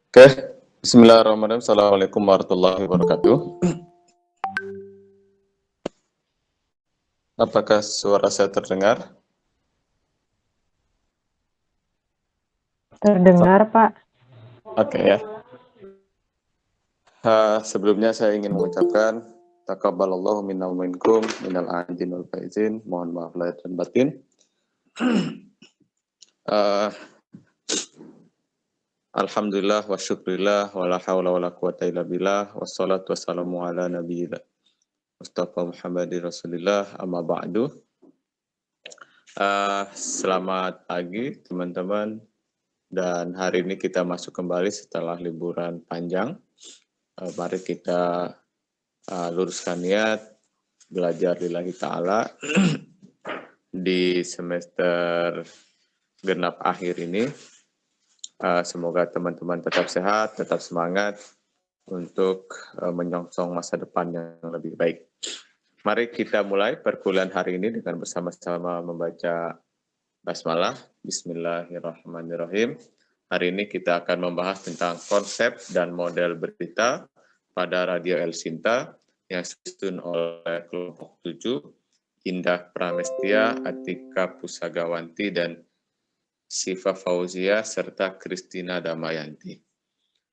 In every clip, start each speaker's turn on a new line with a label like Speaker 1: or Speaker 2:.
Speaker 1: Oke, bismillahirrahmanirrahim. Assalamualaikum warahmatullahi wabarakatuh. Apakah suara saya terdengar?
Speaker 2: Terdengar, Pak.
Speaker 1: Oke ya. Sebelumnya saya ingin mengucapkan taqabbalallahu minna wa minkum minal aidin wal faizin. Mohon maaf lahir dan batin. Alhamdulillah wa syukrillah wa la hawla wa la quwata illa billah wassalatu wassalamu ala nabiyina Mustafa Muhammadin Rasulillah amma ba'du. Selamat pagi teman-teman, dan hari ini kita masuk kembali setelah liburan panjang. Mari kita luruskan niat belajar lillahi ta'ala di semester genap akhir ini. Semoga teman-teman tetap sehat, tetap semangat untuk menyongsong masa depan yang lebih baik. Mari kita mulai perkuliahan hari ini dengan bersama-sama membaca basmalah. Bismillahirrahmanirrahim. Hari ini kita akan membahas tentang konsep dan model berita pada Radio El Sinta yang disusun oleh kelompok 7, Indah Pramestia, Atika Pusagawanti, dan Siva Fauzia, serta Kristina Damayanti.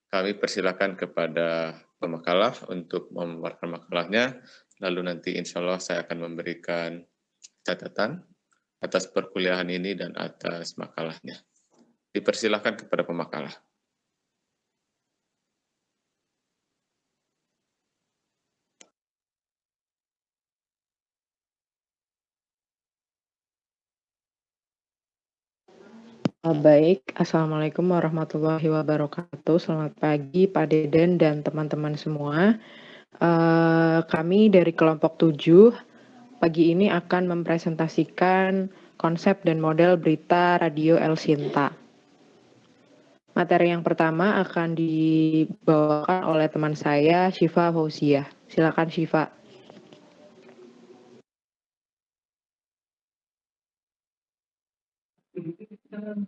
Speaker 1: Kami persilakan kepada pemakalah untuk memaparkan makalahnya, lalu nanti insya Allah saya akan memberikan catatan atas perkuliahan ini dan atas makalahnya. Dipersilakan kepada pemakalah.
Speaker 2: Baik, Assalamualaikum warahmatullahi wabarakatuh. Selamat pagi Pak Deden dan teman-teman semua. Kami dari kelompok 7 pagi ini akan mempresentasikan konsep dan model berita Radio El Sinta. Materi yang pertama akan dibawakan oleh teman saya, Siva Fauzia. Silakan Siva.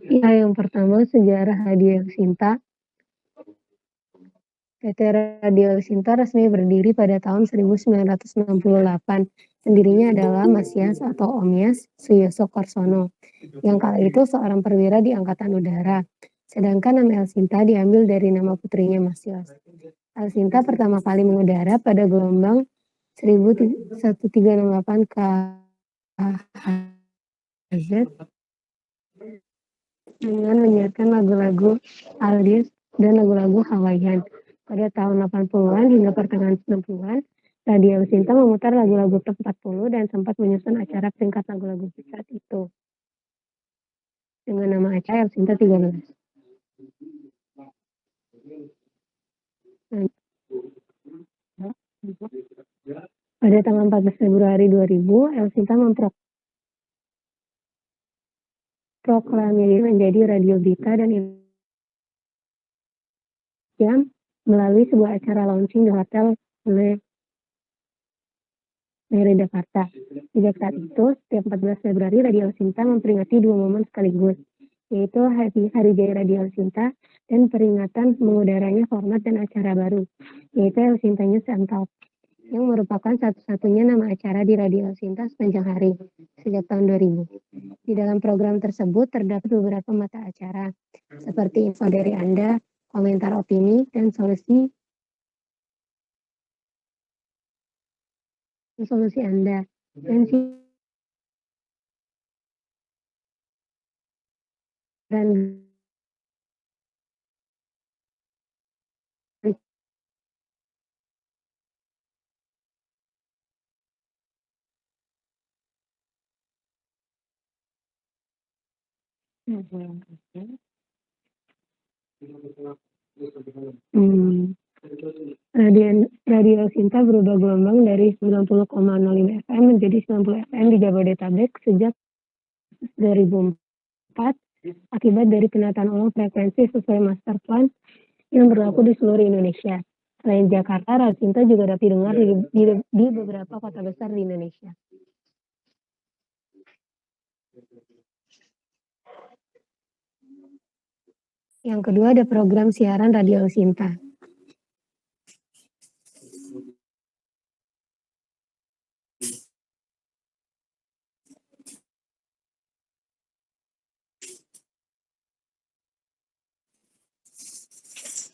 Speaker 3: Ya, yang pertama sejarah Radio El Sinta. PT Radio El Sinta resmi berdiri pada tahun 1968. Pendirinya adalah Mas Yas atau Om Yas Suyoso Korsono, yang kala itu seorang perwira di Angkatan Udara. Sedangkan nama El Sinta diambil dari nama putrinya Mas Yas. El Sinta pertama kali mengudara pada gelombang 1368 KHZ dengan menyiarkan lagu-lagu Aldies dan lagu-lagu Hawaiian. Pada tahun 80-an hingga pertengahan 90-an, Radio Sinta memutar lagu-lagu top 40 dan sempat menyusun acara peringkat lagu-lagu saat itu dengan nama acara El Sinta 13. Pada tanggal 14 Februari 2000, El Sinta memproklamirkan menjadi radio berita dan jam melalui sebuah acara launching di Hotel Mary Jakarta. Sejak saat itu, setiap 14 Februari Radio El Sinta memperingati dua momen sekaligus, yaitu Hari Jaya Radio El Sinta dan peringatan mengudaranya format dan acara baru, yaitu El Sinta News and Talk, yang merupakan satu-satunya nama acara di Radio El Sinta sepanjang hari, sejak tahun 2000. Di dalam program tersebut terdapat beberapa mata acara, seperti info dari Anda, komentar opini, dan solusi Anda, dan Radio Sinta berubah gelombang dari 90,05 FM menjadi 90 FM di Jabodetabek sejak 2004 akibat dari penataan ulang frekuensi sesuai master plan yang berlaku di seluruh Indonesia. Selain Jakarta, Radio Sinta juga dapat didengar di beberapa kota besar di Indonesia. Yang kedua ada program siaran Radio El Sinta.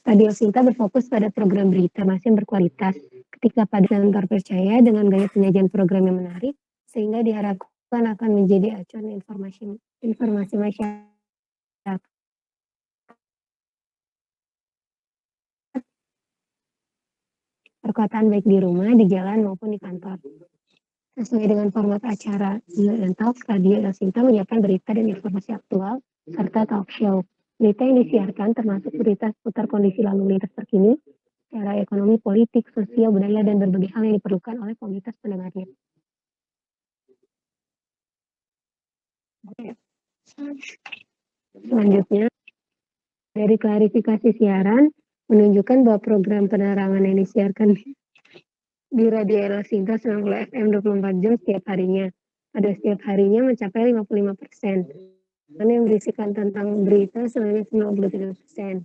Speaker 3: Radio El Sinta berfokus pada program berita masih berkualitas, ketika pada dan terpercaya dengan gaya penyajian program yang menarik, sehingga diharapkan akan menjadi acuan informasi masyarakat. Perkotaan baik di rumah, di jalan, maupun di kantor. Sesuai dengan format acara News and Talk, Radio El Sinta menyiapkan berita dan informasi aktual, serta talk show. Berita yang disiarkan termasuk berita seputar kondisi lalu lintas terkini, secara ekonomi, politik, sosial, budaya, dan berbagai hal yang diperlukan oleh komunitas pendengarnya. Selanjutnya, dari klarifikasi siaran, menunjukkan bahwa program penerangan yang disiarkan di Radio El Sinta 90 FM 24 jam setiap harinya. Pada setiap harinya mencapai 55%. Dan yang berisikan tentang berita sebanyak 93%.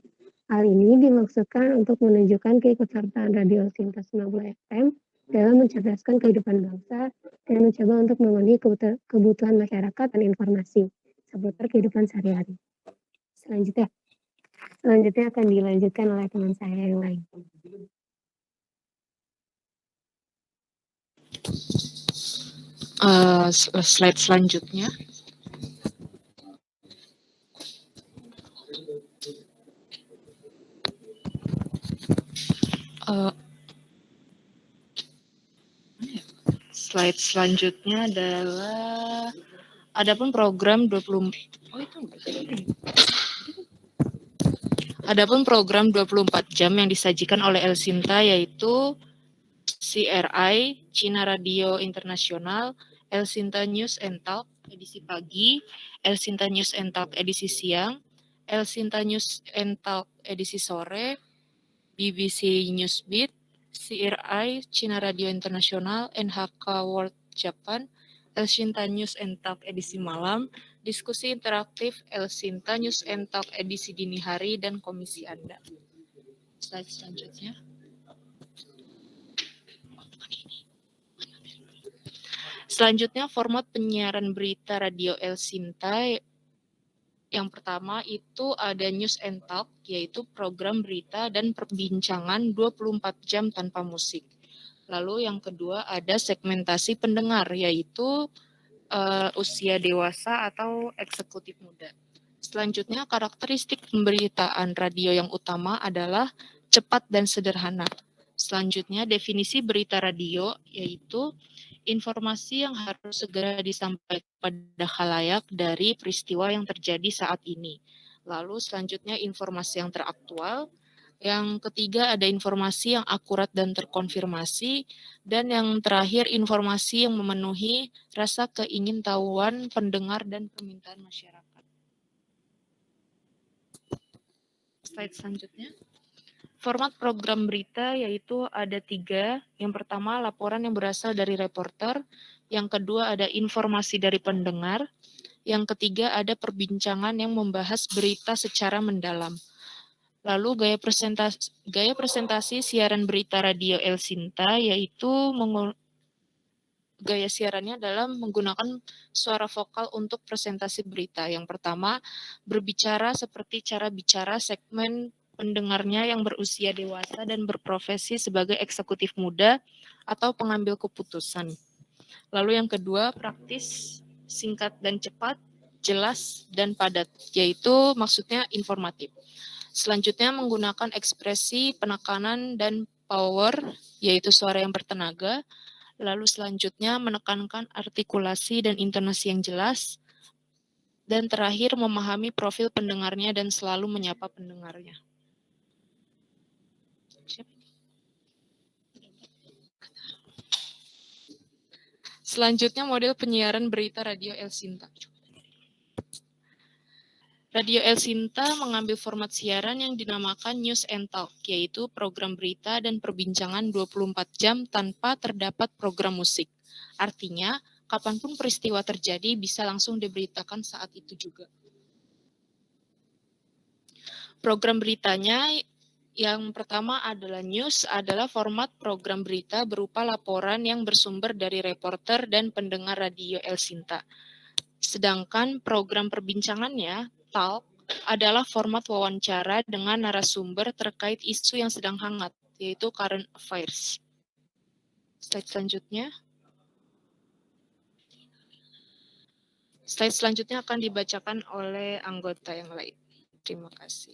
Speaker 3: Hal ini dimaksudkan untuk menunjukkan keikutsertaan Radio El Sinta 90 FM dalam mencerdaskan kehidupan bangsa dan mencoba untuk memenuhi kebutuhan masyarakat dan informasi seputar kehidupan sehari-hari. Selanjutnya akan dilanjutkan oleh teman saya yang lain.
Speaker 2: Slide selanjutnya. Slide selanjutnya adalah adapun program 24 jam yang disajikan oleh El Sinta yaitu CRI, Cina Radio Internasional, El Sinta News and Talk edisi pagi, El Sinta News and Talk edisi siang, El Sinta News and Talk edisi sore, BBC Newsbeat, CRI, Cina Radio Internasional, NHK World Japan, El Sinta News and Talk edisi malam, diskusi interaktif El Sinta News and Talk edisi dini hari, dan komisi Anda. Slide selanjutnya. Selanjutnya format penyiaran berita Radio El Sinta. Yang pertama itu ada News and Talk, yaitu program berita dan perbincangan 24 jam tanpa musik. Lalu yang kedua ada segmentasi pendengar, yaitu usia dewasa atau eksekutif muda. Selanjutnya karakteristik pemberitaan radio yang utama adalah cepat dan sederhana. Selanjutnya definisi berita radio, yaitu informasi yang harus segera disampaikan pada khalayak dari peristiwa yang terjadi saat ini. Lalu selanjutnya informasi yang teraktual,
Speaker 4: Yang ketiga ada informasi yang akurat dan terkonfirmasi. Dan yang terakhir informasi yang memenuhi rasa keingintahuan pendengar dan permintaan masyarakat. Slide selanjutnya. Format program berita yaitu ada 3. Yang pertama laporan yang berasal dari reporter. Yang kedua ada informasi dari pendengar. Yang ketiga ada perbincangan yang membahas berita secara mendalam. Lalu gaya presentasi siaran berita Radio El Sinta yaitu gaya siarannya adalah menggunakan suara vokal untuk presentasi berita. Yang pertama, berbicara seperti cara bicara segmen pendengarnya yang berusia dewasa dan berprofesi sebagai eksekutif muda atau pengambil keputusan. Lalu yang kedua, praktis, singkat dan cepat, jelas dan padat, yaitu maksudnya informatif. Selanjutnya menggunakan ekspresi, penekanan, dan power, yaitu suara yang bertenaga. Lalu selanjutnya menekankan artikulasi dan intonasi yang jelas. Dan terakhir memahami profil pendengarnya dan selalu menyapa pendengarnya. Selanjutnya model penyiaran berita Radio El Sinta. Radio El Sinta mengambil format siaran yang dinamakan News and Talk, yaitu program berita dan perbincangan 24 jam tanpa terdapat program musik. Artinya, kapanpun peristiwa terjadi bisa langsung diberitakan saat itu juga. Program beritanya yang pertama adalah news, adalah format program berita berupa laporan yang bersumber dari reporter dan pendengar Radio El Sinta. Sedangkan program perbincangannya, Talk, adalah format wawancara dengan narasumber terkait isu yang sedang hangat, yaitu current affairs. Slide selanjutnya. Slide selanjutnya akan dibacakan oleh anggota yang lain. Terima kasih.